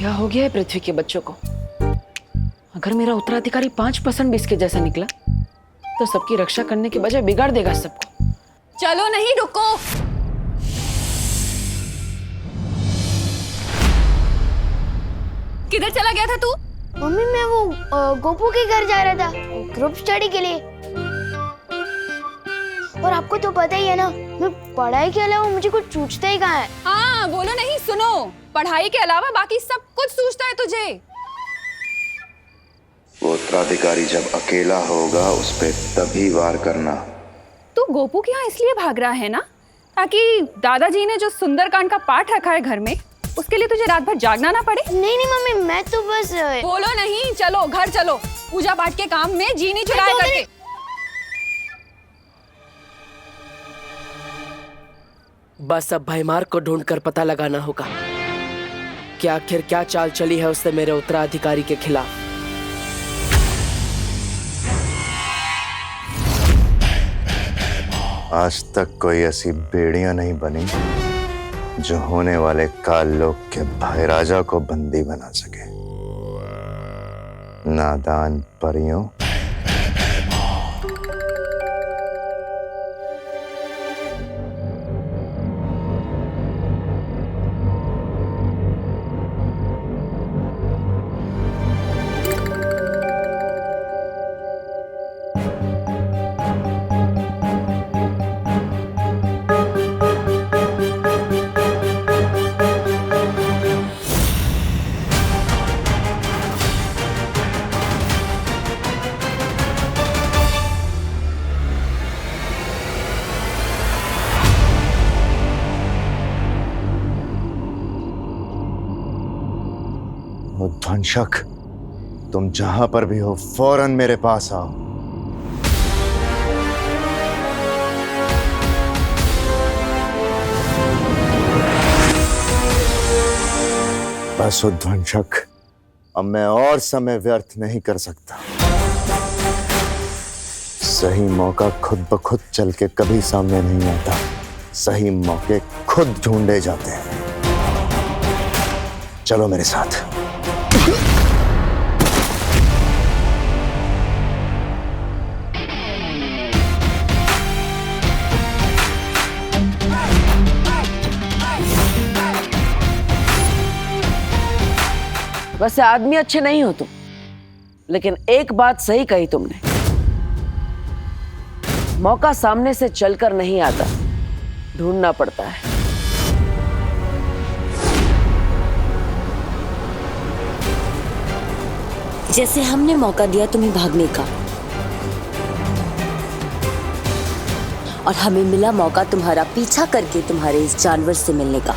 क्या हो गया है पृथ्वी के बच्चों को? अगर मेरा उत्तराधिकारी 5% भी इसके जैसा निकला तो सबकी रक्षा करने के बजाय बिगाड़ देगा सबको। चलो नहीं, रुको। किधर चला गया था तू? मम्मी मैं वो गोपू के घर जा रहा था ग्रुप स्टडी के लिए। और आपको तो पता ही है ना, मैं पढ़ाई के अलावा मुझे कुछ सूझता ही कहाँ है। हाँ बोलो नहीं, सुनो। पढ़ाई के अलावा बाकी सब कुछ सूझता है तुझे। वो उत्तराधिकारी जब अकेला होगा उस पे तभी वार करना। तू गोपू के यहाँ इसलिए भाग रहा है ना, ताकि दादाजी ने जो सुंदरकांड का पाठ रखा है घर में, उसके लिए तुझे रात भर जागना ना पड़े। नहीं नहीं मम्मी, मैं तो बस बोलो नहीं, चलो घर चलो। पूजा पाठ के काम में जी नहीं चुराया करके। बस अब भयमार को ढूंढकर पता लगाना होगा कि आखिर क्या चाल चली है उसने मेरे उत्तराधिकारी के खिलाफ। आज तक कोई ऐसी बेड़ियां नहीं बनी जो होने वाले काल लोक के भाई राजा को बंदी बना सके। नादान परियों, ध्वंसक, तुम जहां पर भी हो फौरन मेरे पास आओ। बस ध्वंसक, अब मैं और समय व्यर्थ नहीं कर सकता। सही मौका खुद ब खुद चल के कभी सामने नहीं आता, सही मौके खुद ढूंढे जाते हैं। चलो मेरे साथ। वैसे आदमी अच्छे नहीं हो तुम, लेकिन एक बात सही कही तुमने, मौका सामने से चलकर नहीं आता, ढूंढना पड़ता है। जैसे हमने मौका दिया तुम्हें भागने का, और हमें मिला मौका तुम्हारा पीछा करके तुम्हारे इस जानवर से मिलने का।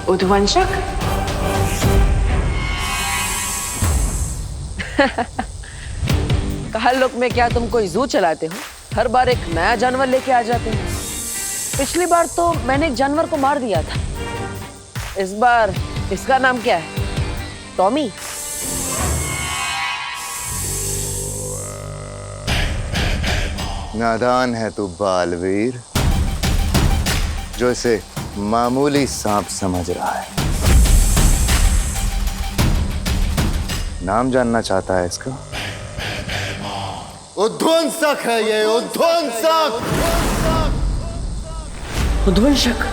उद्वंशक, काल लोक में क्या तुम कोई जू चलाते हो? हर बार एक नया जानवर लेके आ जाते हो। पिछली बार तो मैंने एक जानवर को मार दिया था, इस बार इसका नाम क्या है? टॉमी? नादान है तू बालवीर, जो इसे मामूली सांप समझ रहा है। नाम जानना चाहता है इसका? उध्वंसक है ये, उध्वंसक। उध्वंसक?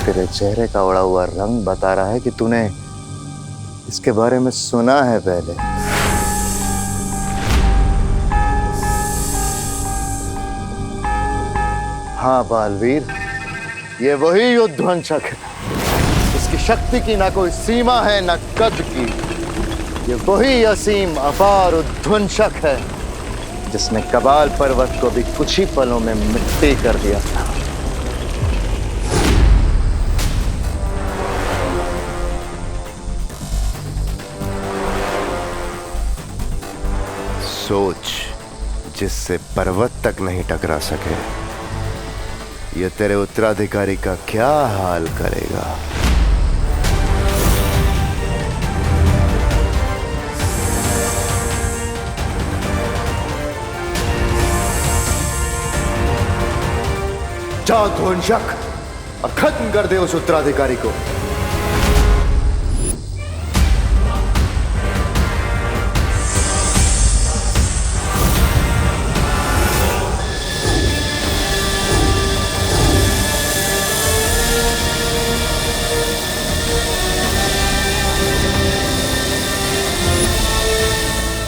तेरे चेहरे का उड़ा हुआ रंग बता रहा है कि तूने इसके बारे में सुना है पहले। हाँ बालवीर, ये वही उध्वंसक है। इसकी शक्ति की ना कोई सीमा है ना कद की। ये वही असीम अपार उध्वंसक है जिसने कबाल पर्वत को भी कुछ ही पलों में मिट्टी कर दिया था। सोच, जिससे पर्वत तक नहीं टकरा सके, ये तेरे उत्तराधिकारी का क्या हाल करेगा। जा ध्वंसक और खत्म कर दे उस उत्तराधिकारी को।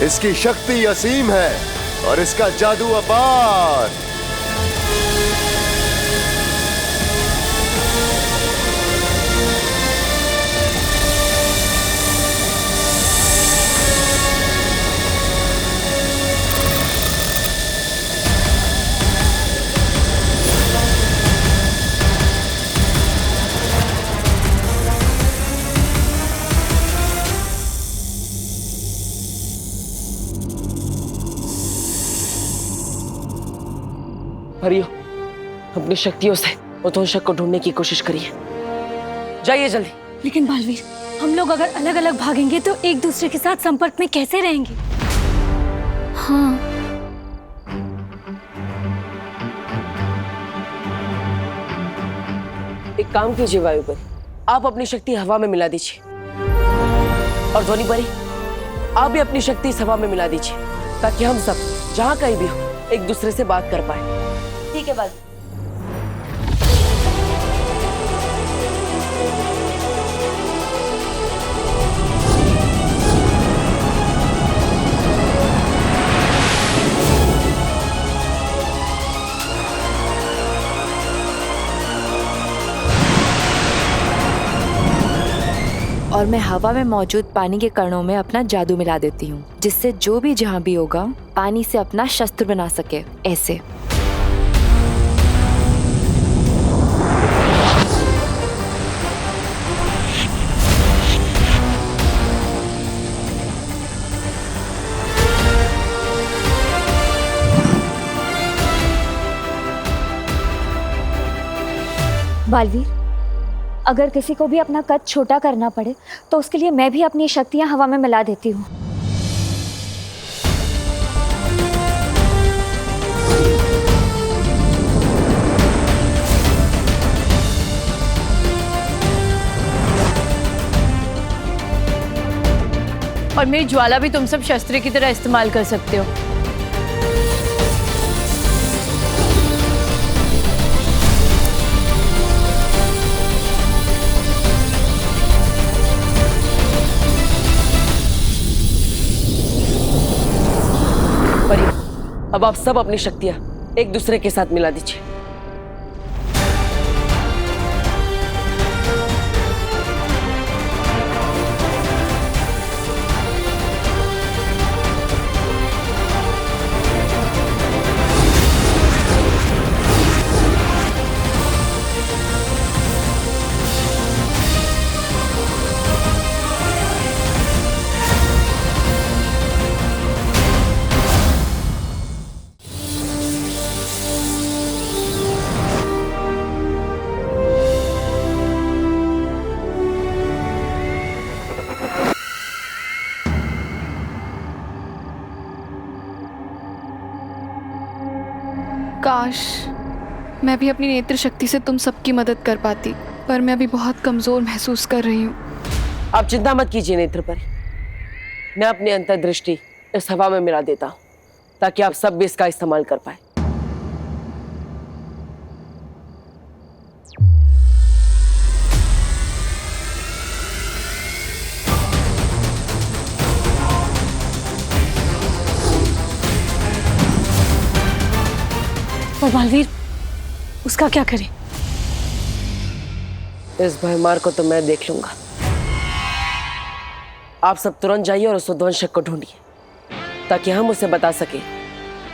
इसकी शक्ति असीम है और इसका जादू अपार। हरियो, अपनी शक्तियों से उध्वंसक को ढूंढने की कोशिश करिए। जाइए जल्दी। लेकिन बालवीर, हम लोग अगर अलग अलग भागेंगे तो एक दूसरे के साथ संपर्क में कैसे रहेंगे? हाँ। एक काम कीजिए वायुपरी, आप अपनी शक्ति हवा में मिला दीजिए, और ध्वनि परी आप भी अपनी शक्ति इस हवा में मिला दीजिए, ताकि हम सब जहां कहीं भी हो एक दूसरे से बात कर पाए। ठीक है बाल। और मैं हवा में मौजूद पानी के कणों में अपना जादू मिला देती हूँ, जिससे जो भी जहाँ भी होगा पानी से अपना शस्त्र बना सके। ऐसे बालवीर, अगर किसी को भी अपना कद छोटा करना पड़े तो उसके लिए मैं भी अपनी शक्तियां हवा में मिला देती हूँ। और मेरी ज्वाला भी तुम सब शस्त्र की तरह इस्तेमाल कर सकते हो। परी, अब आप सब अपनी शक्तियां एक दूसरे के साथ मिला दीजिए। काश मैं भी अपनी नेत्र शक्ति से तुम सबकी मदद कर पाती, पर मैं अभी बहुत कमजोर महसूस कर रही हूँ। आप चिंता मत कीजिए नेत्र परी, मैं अपनी अंतर्दृष्टि इस हवा में मिला देता हूँ ताकि आप सब भी इसका इस्तेमाल कर पाए। पर बालवीर, उसका क्या करें? इस भयमार को तो मैं देख लूंगा। आप सब तुरंत जाइए और उस उद्वंशक को ढूंढिए ताकि हम उसे बता सके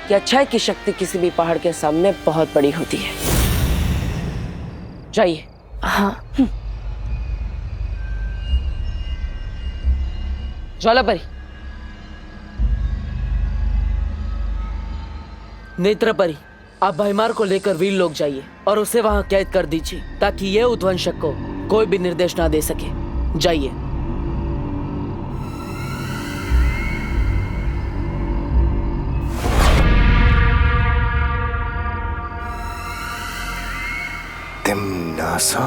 कि अच्छाई की शक्ति किसी भी पहाड़ के सामने बहुत बड़ी होती है। जाइए। हाँ। ज्वालापरी, नेत्रपरी, आप भयमार को लेकर वीर लोग जाइए और उसे वहां कैद कर दीजिए ताकि यह उद्वंशक को कोई भी निर्देश ना दे सके। जाइए। तिम्नासा,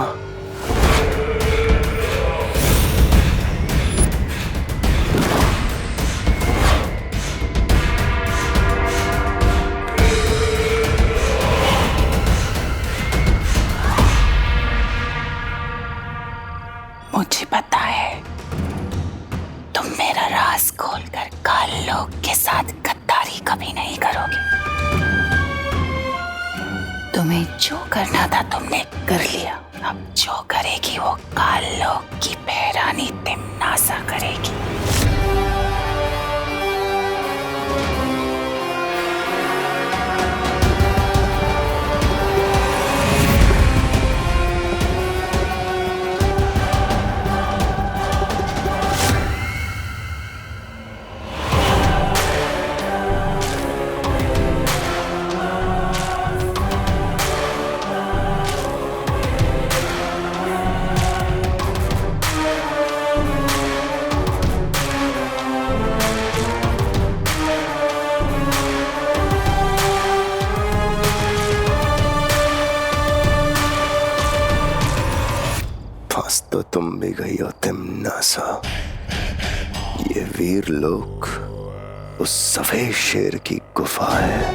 मुझे पता है तुम मेरा राज खोलकर काल लोक के साथ गद्दारी कभी नहीं करोगे। तुम्हें जो करना था तुमने कर लिया, अब जो करेगी वो काल लोक की बहरानी तिम्नासा करेगी। फंस तो तुम भी गई हो तिम्नासा। ये वीर लोक उस सफेद शेर की गुफा है।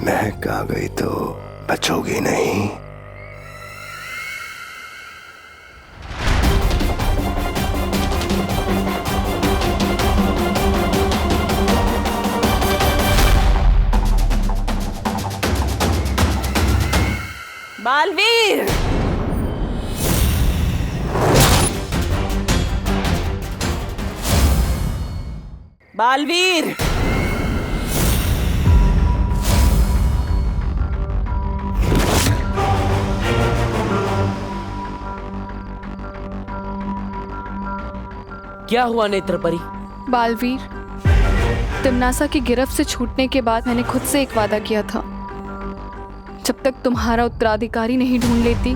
महक आ गई तो बचोगी नहीं। बालवीर, बालवीर, क्या हुआ नेत्रपरी? बालवीर, तिम्नासा की गिरफ्त से छूटने के बाद मैंने खुद से एक वादा किया था, जब तक तुम्हारा उत्तराधिकारी नहीं ढूंढ लेती,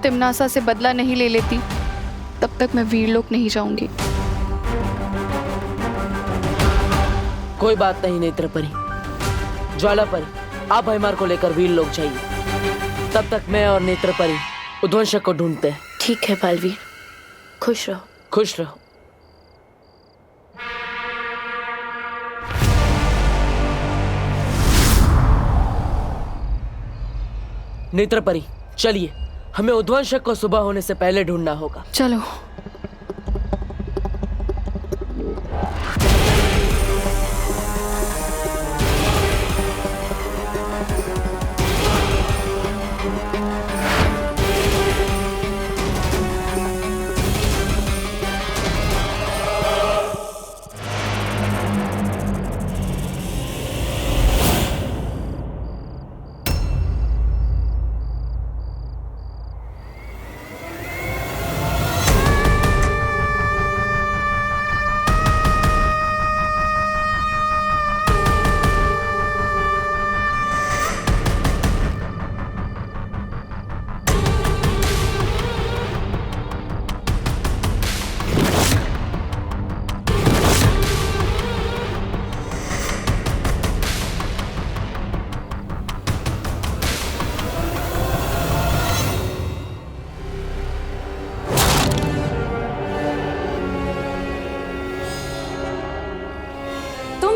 तिम्नासा से बदला नहीं ले लेती, तब तक मैं वीरलोक नहीं जाऊंगी। कोई बात नहीं नेत्रपरी। ज्वालापरी, आप भयमार को लेकर वीरलोक जाइए। तब तक मैं और नेत्रपरी उद्वंशक को ढूंढते हैं। ठीक है बालवीर, खुश रहो। खुश रहो। नेत्रपरी, चलिए, हमें उद्वंशक को सुबह होने से पहले ढूंढना होगा। चलो।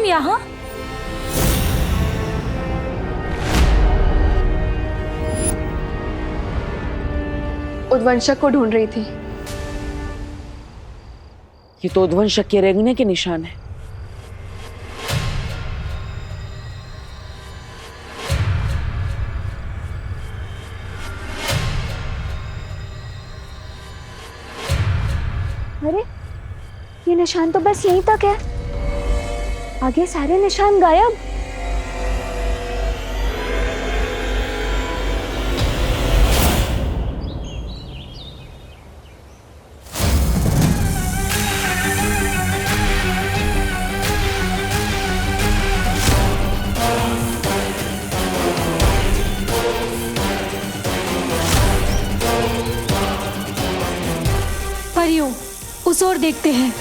तुम यहाँ? उद्वंशक को ढूंढ रही थी। ये तो उद्वंशक के रेंगने के निशान है। अरे ये निशान तो बस यहीं तक है, आगे सारे निशान गायब। परियों, उस ओर देखते हैं।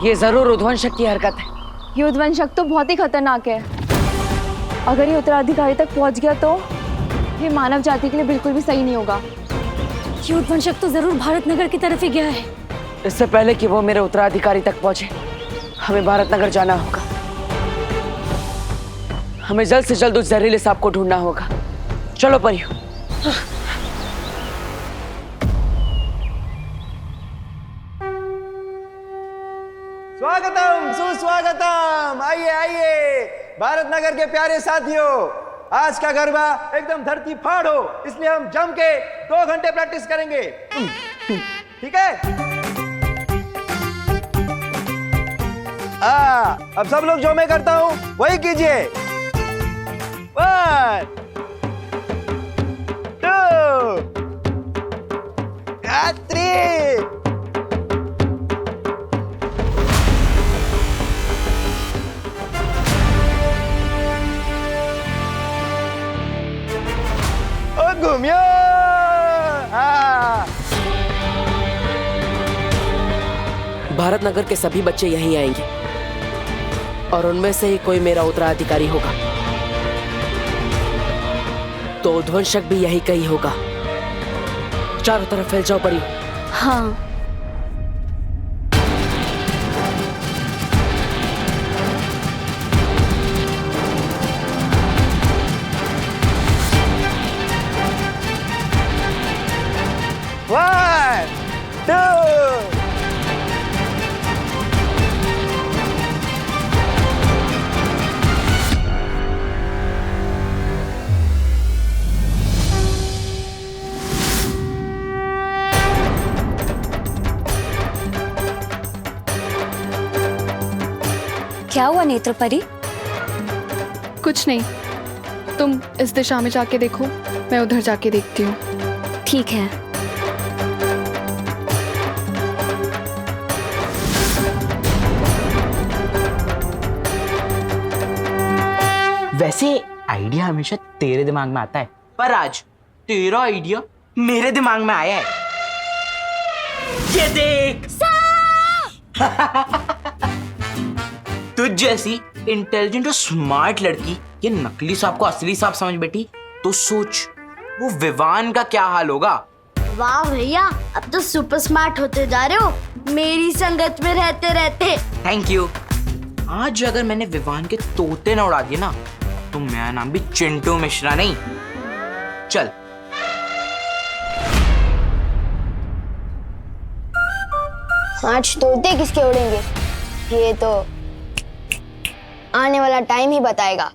ये जरूर उद्वंशक की हरकत है। ये उद्वंशक तो बहुत ही खतरनाक है। अगर ये उत्तराधिकारी तक पहुंच गया तो ये मानव जाति के लिए बिल्कुल भी सही नहीं होगा। ये उद्वंशक तो जरूर भारत नगर की तरफ ही गया है। इससे पहले कि वो मेरे उत्तराधिकारी तक पहुंचे, हमें भारत नगर जाना होगा। हमें जल्द से जल्द उस जहरीले सांप को ढूंढना होगा। चलो परियों। स्वागतम सुस्वागतम, आइए आइए भारत नगर के प्यारे साथियों। आज का गरबा एकदम धरती फाड़ हो, इसलिए हम जम के 2 घंटे प्रैक्टिस करेंगे। ठीक है? अब सब लोग जो मैं करता हूं वही कीजिए। 1 2 3। घूमियो। भारत नगर के सभी बच्चे यहीं आएंगे और उनमें से ही कोई मेरा उत्तराधिकारी होगा। तो उद्वंशक भी यही कहीं होगा। चारों तरफ फैल जाओ परियों। हाँ। क्या हुआ नेत्रपरी? कुछ नहीं, तुम इस दिशा में जाके देखो, मैं उधर जाके देखती हूँ। ठीक है। वैसे आइडिया हमेशा तेरे दिमाग में आता है, पर आज तेरा आइडिया मेरे दिमाग में आया है। ये देख तुझ जैसी इंटेलिजेंट और स्मार्ट लड़की ये नकली सांप को असली सांप समझ बैठी, तो सोच वो विवान का क्या हाल होगा। वाह भैया, अब तो सुपर स्मार्ट होते जा रहे हो मेरी संगत में रहते रहते। Thank you. आज अगर मैंने विवान के तोते न उड़ा दिए ना, तो मेरा नाम भी चिंटू मिश्रा नहीं। चल आज तोते किसके उड़ेंगे ये तो आने वाला टाइम ही बताएगा।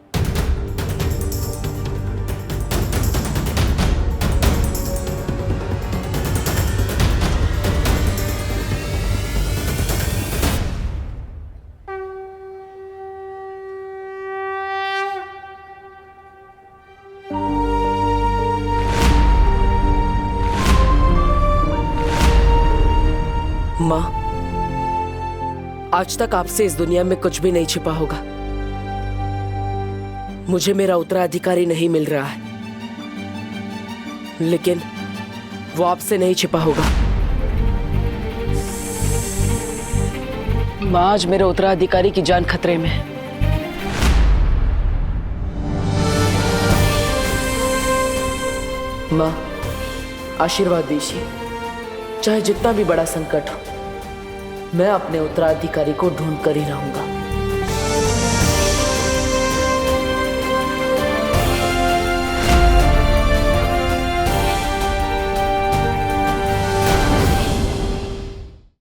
आज तक आपसे इस दुनिया में कुछ भी नहीं छिपा होगा। मुझे मेरा उत्तराधिकारी नहीं मिल रहा है, लेकिन वो आपसे नहीं छिपा होगा। माँ, आज मेरे उत्तराधिकारी की जान खतरे में है। माँ, आशीर्वाद दीजिए। चाहे जितना भी बड़ा संकट हो, मैं अपने उत्तराधिकारी को ढूंढ कर ही रहूंगा।